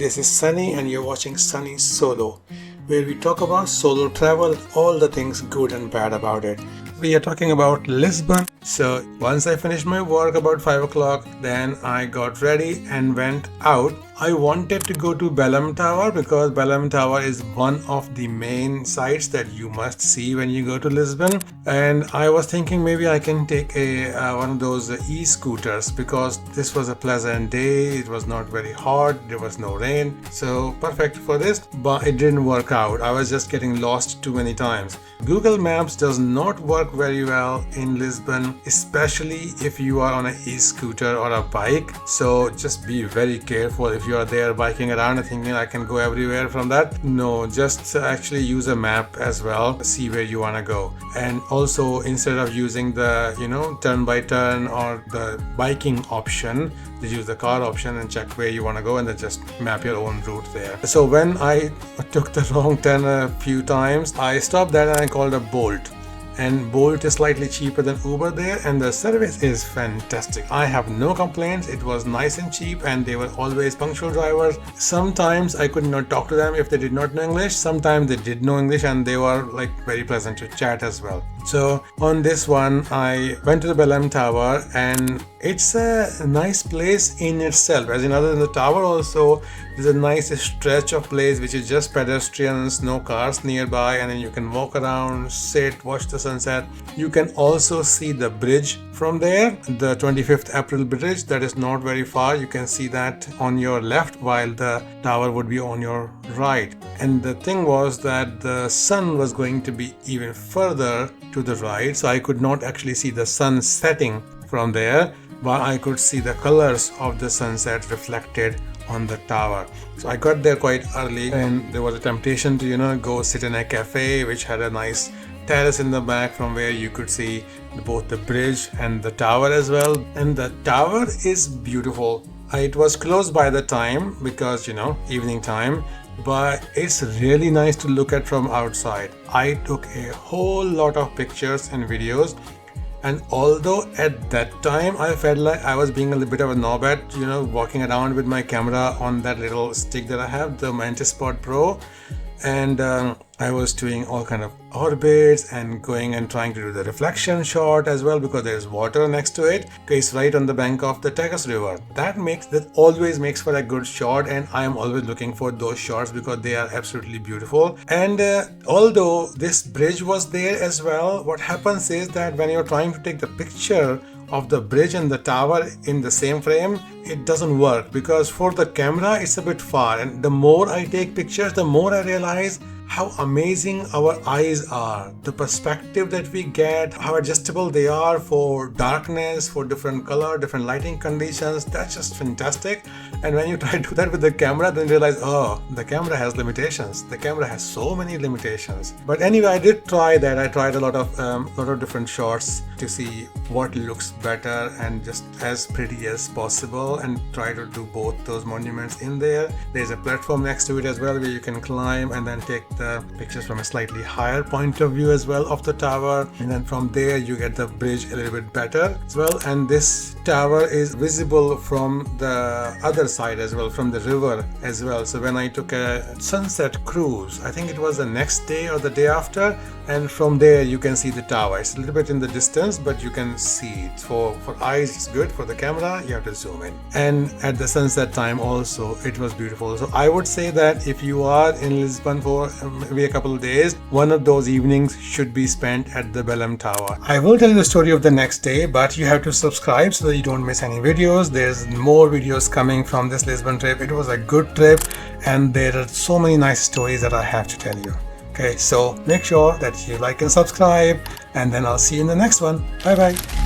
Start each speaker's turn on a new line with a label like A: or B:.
A: This is Sunny and you're watching Sunny Solo, where we talk about solo travel, all the things good and bad about it. We are talking about Lisbon. So once I finished my work about 5 o'clock, then I got ready and went out. I wanted to go to Belém Tower because Belém Tower is one of the main sites that you must see when you go to Lisbon. And I was thinking maybe I can take one of those e-scooters because this was a pleasant day. It was not very hot. There was no rain. So perfect for this, but it didn't work out. I was just getting lost too many times. Google Maps does not work very well in Lisbon, especially if you are on an e-scooter or a bike. So just be very careful if you are there biking around and thinking I can go everywhere from that. No, just actually use a map as well, see where you want to go. And also, instead of using the turn by turn or the biking option, just use the car option and check where you want to go and then just map your own route there. So when I took the wrong turn a few times, I stopped that and I called a Bolt. And Bolt is slightly cheaper than Uber there, and the service is fantastic. I have no complaints. It was nice and cheap, and they were always punctual drivers. Sometimes I could not talk to them if they did not know English. Sometimes they did know English and they were very pleasant to chat as well. So on this one, I went to the Belém Tower, and it's a nice place in itself. As in, other than the tower, also there's a nice stretch of place which is just pedestrians, no cars nearby, and then you can walk around, sit, watch the sunset. You can also see the bridge from there, the 25th April bridge that is not very far. You can see that on your left while the tower would be on your right. And the thing was that the sun was going to be even further to the right, so I could not actually see the sun setting from there, but I could see the colors of the sunset reflected on the tower. So I got there quite early, and there was a temptation to go sit in a cafe which had a nice terrace in the back from where you could see both the bridge and the tower as well. And the tower is beautiful. It was closed by the time because evening time, but it's really nice to look at from outside. I took a whole lot of pictures and videos, and although at that time I felt like I was being a little bit of a knob at walking around with my camera on that little stick that I have, the Mantis Pod Pro, and I was doing all kind of orbits and going and trying to do the reflection shot as well because there's water next to it. It's right on the bank of the Tagus River. That always makes for a good shot, and I am always looking for those shots because they are absolutely beautiful. And although this bridge was there as well, what happens is that when you're trying to take the picture of the bridge and the tower in the same frame, it doesn't work because for the camera it's a bit far, and the more I take pictures, the more I realize how amazing our eyes are, the perspective that we get, how adjustable they are for darkness, for different color, different lighting conditions. That's just fantastic. And when you try to do that with the camera, then you realize, oh, the camera has limitations. The camera has so many limitations. But anyway, I did try that. I tried a lot of different shots to see what looks better and just as pretty as possible, and try to do both those monuments in there. There's a platform next to it as well where you can climb and then take the pictures from a slightly higher point of view as well of the tower, and then from there you get the bridge a little bit better as well. And this tower is visible from the other side as well, from the river as well. So when I took a sunset cruise, I think it was the next day or the day after, and from there you can see the tower. It's a little bit in the distance, but you can see it. For eyes it's good, for the camera you have to zoom in. And at the sunset time also it was beautiful. So I would say that if you are in Lisbon for maybe a couple of days, one of those evenings should be spent at the Belém Tower. I will tell you the story of the next day, but you have to subscribe so that you don't miss any videos. There's more videos coming from this Lisbon trip. It was a good trip, and there are so many nice stories that I have to tell you. Okay, so make sure that you like and subscribe, and then I'll see you in the next one. Bye bye.